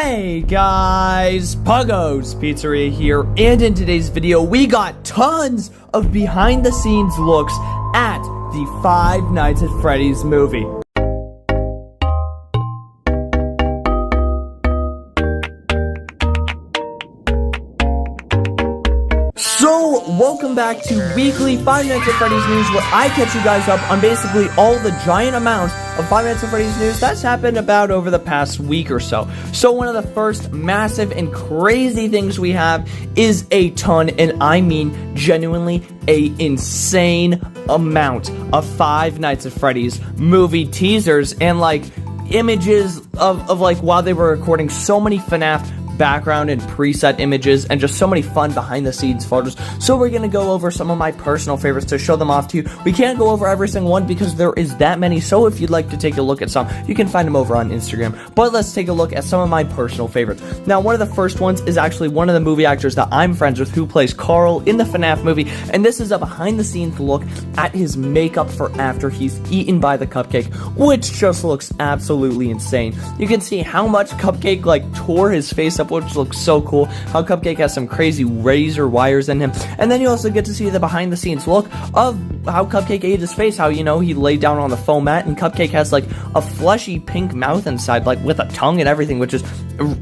Hey guys, Puggo's Pizzeria here, and in today's video we got tons of behind the scenes looks at the Five Nights at Freddy's movie. So, welcome back to weekly Five Nights at Freddy's news, where I catch you guys up on basically all the giant amount of Five Nights at Freddy's news that's happened about over the past week or so. So, one of the first massive and crazy things we have is a ton, and I mean genuinely a insane amount of Five Nights at Freddy's movie teasers and images of while they were recording so many FNAF background and preset images and just so many fun behind the scenes photos. So we're gonna go over some of my personal favorites to show them off to you. We can't go over every single one because there is that many, so if you'd like to take a look at some, you can find them over on Instagram. But let's take a look at some of my personal favorites. Now, one of the first ones is actually one of the movie actors that I'm friends with, who plays Carl in the FNAF movie, and this is a behind the scenes look at his makeup for after he's eaten by the cupcake, which just looks absolutely insane. You can see how much Cupcake tore his face up, which looks so cool. How Cupcake has some crazy razor wires in him. And then you also get to see the behind the scenes look of how Cupcake ate his face, how, he laid down on the foam mat, and Cupcake has a fleshy pink mouth inside, with a tongue and everything, which is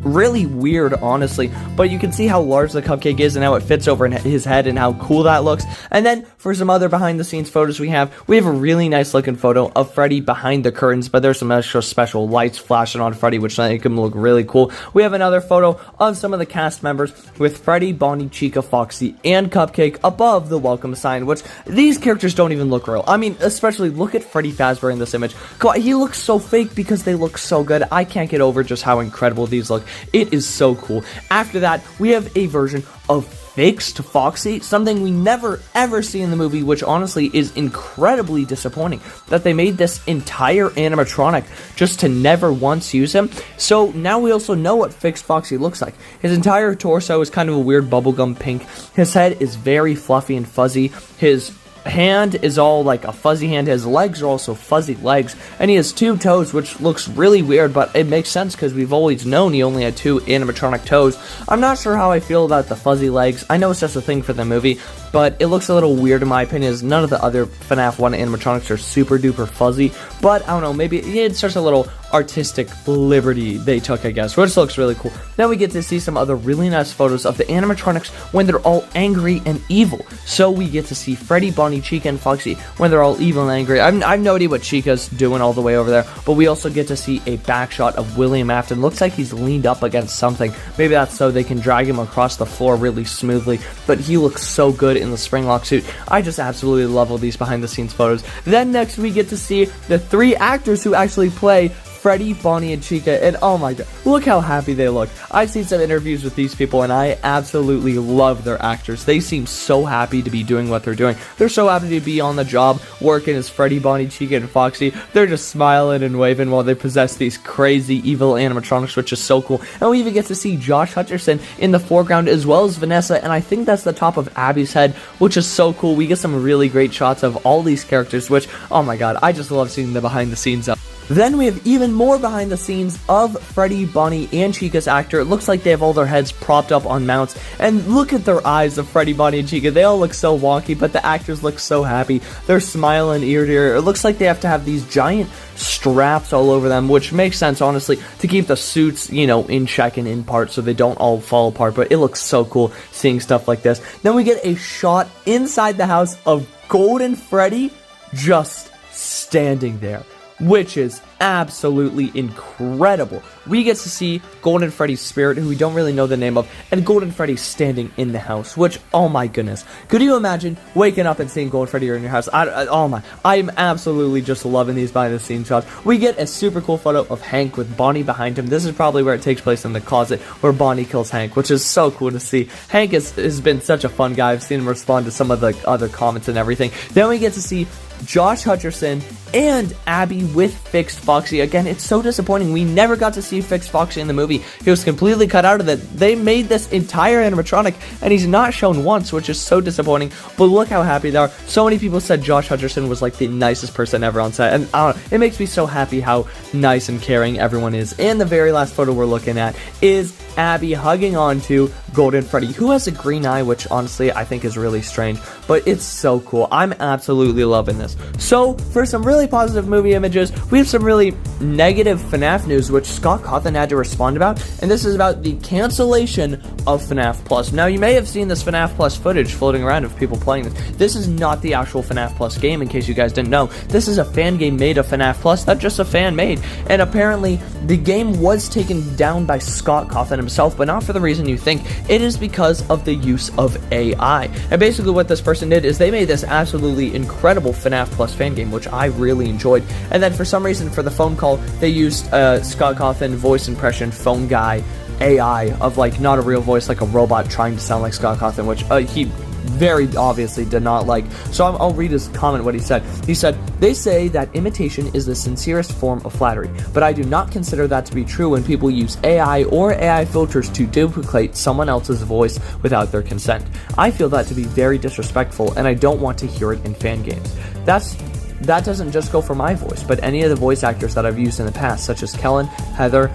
really weird, honestly. But you can see how large the Cupcake is and how it fits over in his head and how cool that looks. And then for some other behind the scenes photos we have a really nice looking photo of Freddy behind the curtains, but there's some extra special lights flashing on Freddy, which make him look really cool. We have another photo of some of the cast members with Freddy, Bonnie, Chica, Foxy, and Cupcake above the welcome sign, which these characters don't even look real. I mean, especially look at Freddy Fazbear in this image. God, he looks so fake because they look so good. I can't get over just how incredible these look. It is so cool. After that, we have a version of fixed Foxy, something we never ever see in the movie, which honestly is incredibly disappointing that they made this entire animatronic just to never once use him. So now we also know what fixed Foxy looks like. His entire torso is kind of a weird bubblegum pink. His head is very fluffy and fuzzy. His hand is all a fuzzy hand. His legs are also fuzzy legs, and he has two toes, which looks really weird, but it makes sense because we've always known he only had two animatronic toes. I'm not sure how I feel about the fuzzy legs. I know it's just a thing for the movie, but it looks a little weird in my opinion, as none of the other FNAF 1 animatronics are super duper fuzzy. But I don't know, maybe it's just a little artistic liberty they took, I guess, which looks really cool. Then we get to see some other really nice photos of the animatronics when they're all angry and evil. So we get to see Freddy, Bonnie, Chica, and Foxy when they're all evil and angry. I have no idea what Chica's doing all the way over there, but we also get to see a back shot of William Afton. Looks like he's leaned up against something. Maybe that's so they can drag him across the floor really smoothly, but he looks so good in the Springlock suit. I just absolutely love all these behind the scenes photos. Then next we get to see the three actors who actually play Freddy, Bonnie, and Chica, and oh my god, look how happy they look. I've seen some interviews with these people, and I absolutely love their actors. They seem so happy to be doing what they're doing. They're so happy to be on the job, working as Freddy, Bonnie, Chica, and Foxy. They're just smiling and waving while they possess these crazy evil animatronics, which is so cool. And we even get to see Josh Hutcherson in the foreground, as well as Vanessa, and I think that's the top of Abby's head, which is so cool. We get some really great shots of all these characters, which, oh my god, I just love seeing the behind the scenes of. Then we have even more behind the scenes of Freddy, Bonnie, and Chica's actor. It looks like they have all their heads propped up on mounts, and look at their eyes of Freddy, Bonnie, and Chica. They all look so wonky, but the actors look so happy. They're smiling ear to ear. It looks like they have to have these giant straps all over them, which makes sense, honestly, to keep the suits, in check and in part so they don't all fall apart, but it looks so cool seeing stuff like this. Then we get a shot inside the house of Golden Freddy just standing there, which is absolutely incredible. We get to see Golden Freddy's spirit, who we don't really know the name of, and Golden Freddy standing in the house, which, oh my goodness. Could you imagine waking up and seeing Golden Freddy in your house? I'm absolutely just loving these behind the scenes shots. We get a super cool photo of Hank with Bonnie behind him. This is probably where it takes place, in the closet where Bonnie kills Hank, which is so cool to see. Hank has been such a fun guy. I've seen him respond to some of the other comments and everything. Then we get to see Josh Hutcherson and Abby with fixed Foxy. Again, it's so disappointing. We never got to see Fixed Foxy in the movie. He was completely cut out of it. They made this entire animatronic, and he's not shown once, which is so disappointing. But look how happy they are. So many people said Josh Hutcherson was like the nicest person ever on set, and I don't know, it makes me so happy how nice and caring everyone is. And the very last photo we're looking at is Abby hugging on to Golden Freddy, who has a green eye, which honestly I think is really strange, but it's so cool. I'm absolutely loving this. So for some really positive movie images, we have some really negative FNAF news, which Scott Cawthon had to respond about, and this is about the cancellation of FNAF Plus. Now, you may have seen this FNAF Plus footage floating around of people playing this. This is not the actual FNAF Plus game, in case you guys didn't know. This is a fan game made of FNAF Plus that just a fan made, and apparently the game was taken down by Scott Cawthon himself, but not for the reason you think. It is because of the use of AI. And basically what this person did is they made this absolutely incredible FNAF Plus fan game, which I really enjoyed, and then for some reason for the phone call they used Scott Cawthon voice impression phone guy AI of like not a real voice, like a robot trying to sound like Scott Cawthon, which he very obviously did not like. So I'll read his comment, what he said. He said, "They say that imitation is the sincerest form of flattery, but I do not consider that to be true when people use AI or AI filters to duplicate someone else's voice without their consent. I feel that to be very disrespectful, and I don't want to hear it in fan games." That doesn't just go for my voice, but any of the voice actors that I've used in the past, such as Kellen, Heather,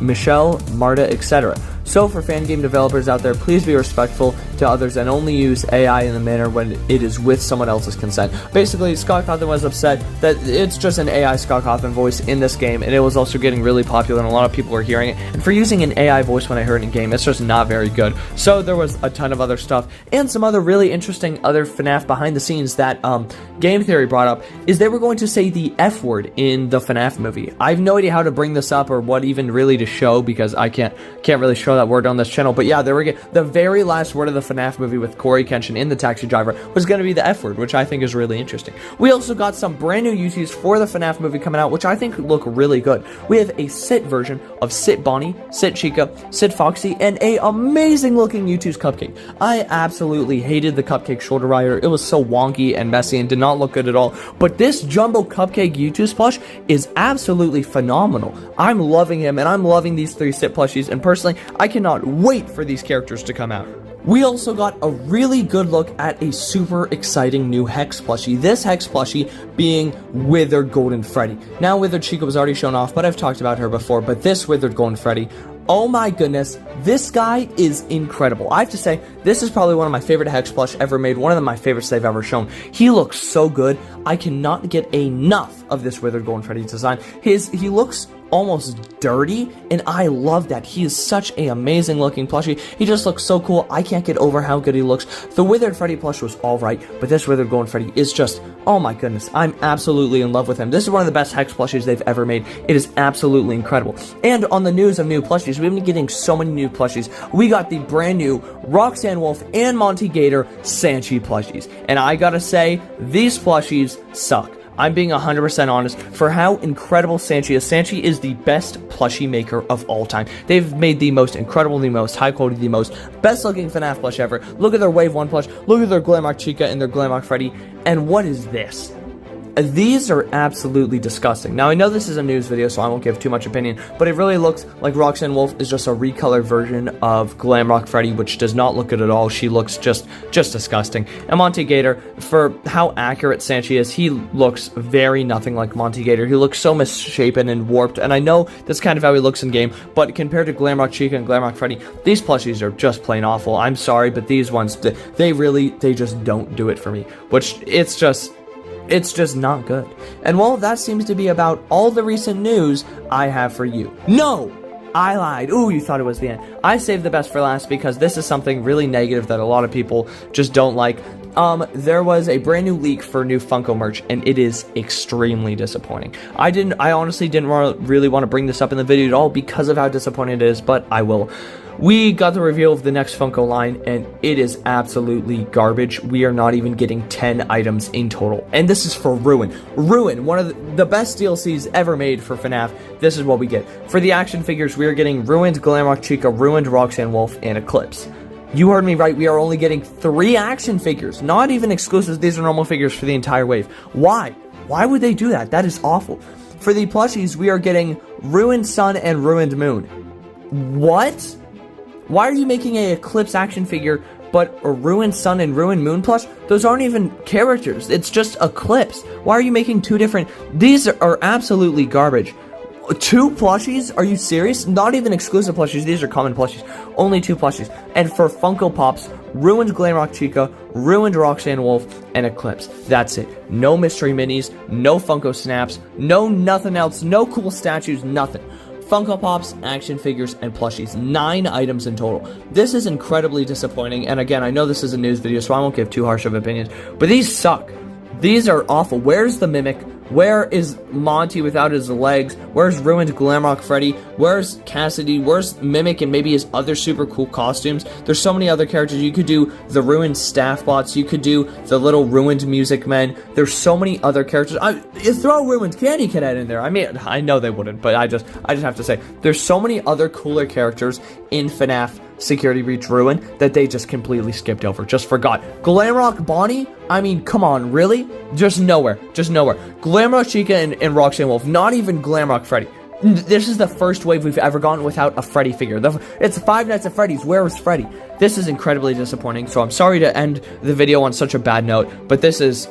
Michelle, Marta, etc. So for fan game developers out there, please be respectful to others and only use AI in the manner when it is with someone else's consent. Basically, Scott Cawthon was upset that it's just an AI Scott Cawthon voice in this game, and it was also getting really popular and a lot of people were hearing it. And for using an AI voice when I heard it in game, it's just not very good. So there was a ton of other stuff and some other really interesting other FNAF behind the scenes that Game Theory brought up is they were going to say the F word in the FNAF movie. I have no idea how to bring this up or what even really to show because I can't really show that word on this channel, but yeah, the very last word of the FNAF movie with Corey Kenshin in the taxi driver was going to be the F word, which I think is really interesting. We also got some brand new UTs for the FNAF movie coming out, which I think look really good. We have a Sit version of Sit Bonnie, Sit Chica, Sit Foxy, and a amazing looking U2's cupcake. I absolutely hated the cupcake shoulder rider. It was so wonky and messy and did not look good at all, but this jumbo cupcake U2's plush is absolutely phenomenal. I'm loving him, and I'm loving these three Sit plushies, and personally, I cannot wait for these characters to come out. We also got a really good look at a super exciting new Hex plushie. This Hex plushie being Withered Golden Freddy. Now, Withered Chica was already shown off, but I've talked about her before, but this Withered Golden Freddy, oh my goodness, this guy is incredible. I have to say, this is probably one of my favorite Hex plush ever made, one of my favorites they've ever shown. He looks so good. I cannot get enough of this Withered Golden Freddy design. He looks almost dirty, and I love that. He is such an amazing looking plushie. He just looks so cool. I can't get over how good he looks. The Withered Freddy plush was alright, but this Withered Golden Freddy is just, oh my goodness, I'm absolutely in love with him. This is one of the best Hex plushies they've ever made. It is absolutely incredible. And on the news of new plushies, we've been getting so many new plushies. We got the brand new Roxanne Wolf and Monty Gator Sanshee plushies, and I gotta say, these plushies suck. I'm being 100% honest for how incredible Sanshee is. Sanshee is the best plushie maker of all time. They've made the most incredible, the most high quality, the most best looking FNAF plush ever. Look at their Wave 1 plush, look at their Glamrock Chica and their Glamrock Freddy, and what is this? These are absolutely disgusting. Now, I know this is a news video, so I won't give too much opinion, but it really looks like Roxanne Wolf is just a recolored version of Glamrock Freddy, which does not look good at all. She looks just disgusting. And Monty Gator, for how accurate Sanshee is, he looks very nothing like Monty Gator. He looks so misshapen and warped, and I know that's kind of how he looks in game, but compared to Glamrock Chica and Glamrock Freddy, these plushies are just plain awful. I'm sorry, but these ones, they just don't do it for me, which it's just not good. And well, that seems to be about all the recent news I have for you. No! I lied. Ooh, you thought it was the end. I saved the best for last because this is something really negative that a lot of people just don't like. There was a brand new leak for new Funko merch, and it is extremely disappointing. I honestly didn't really want to bring this up in the video at all because of how disappointing it is, but I will. We got the reveal of the next Funko line, and it is absolutely garbage. We are not even getting 10 items in total. And this is for Ruin. Ruin, one of the best DLCs ever made for FNAF. This is what we get. For the action figures, we are getting Ruined Glamrock Chica, Ruined Roxanne Wolf, and Eclipse. You heard me right, we are only getting 3 action figures. Not even exclusives, these are normal figures for the entire wave. Why? Why would they do that? That is awful. for the plushies, we are getting Ruined Sun and Ruined Moon. What? Why are you making a Eclipse action figure, but a Ruined Sun and Ruined Moon plush? Those aren't even characters. It's just Eclipse. Why are you making two different... These are absolutely garbage. 2 plushies? Are you serious? Not even exclusive plushies. These are common plushies. Only 2 plushies. And for Funko Pops, Ruined Glamrock Chica, Ruined Roxanne Wolf, and Eclipse. That's it. No mystery minis, no Funko Snaps, no nothing else, no cool statues, nothing. Funko Pops, action figures, and plushies. 9 items in total. This is incredibly disappointing, and again, I know this is a news video, so I won't give too harsh of opinions, but these suck. These are awful. Where's the Mimic? Where is Monty without his legs? Where's Ruined Glamrock Freddy? Where's Cassidy? Where's Mimic and maybe his other super cool costumes? There's so many other characters. You could do the Ruined Staff Bots. You could do the little Ruined Music Men. There's so many other characters. You throw Ruined Candy Cadet in there. I mean, I know they wouldn't, but I just have to say, there's so many other cooler characters in FNAF Security Breach Ruin that they just completely skipped over, just forgot. Glamrock Bonnie? I mean, come on, really? Just nowhere. Glamrock Chica and Roxanne Wolf, not even Glamrock Freddy. This is the first wave we've ever gone without a Freddy figure. It's 5 Nights at Freddy's. Where was Freddy? This is incredibly disappointing, so I'm sorry to end the video on such a bad note, but this is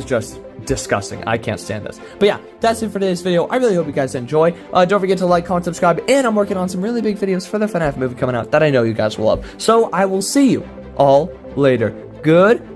just disgusting. I can't stand this. But yeah, that's it for today's video. I really hope you guys enjoy. Don't forget to like, comment, subscribe, and I'm working on some really big videos for the FNAF movie coming out that I know you guys will love. So I will see you all later. Good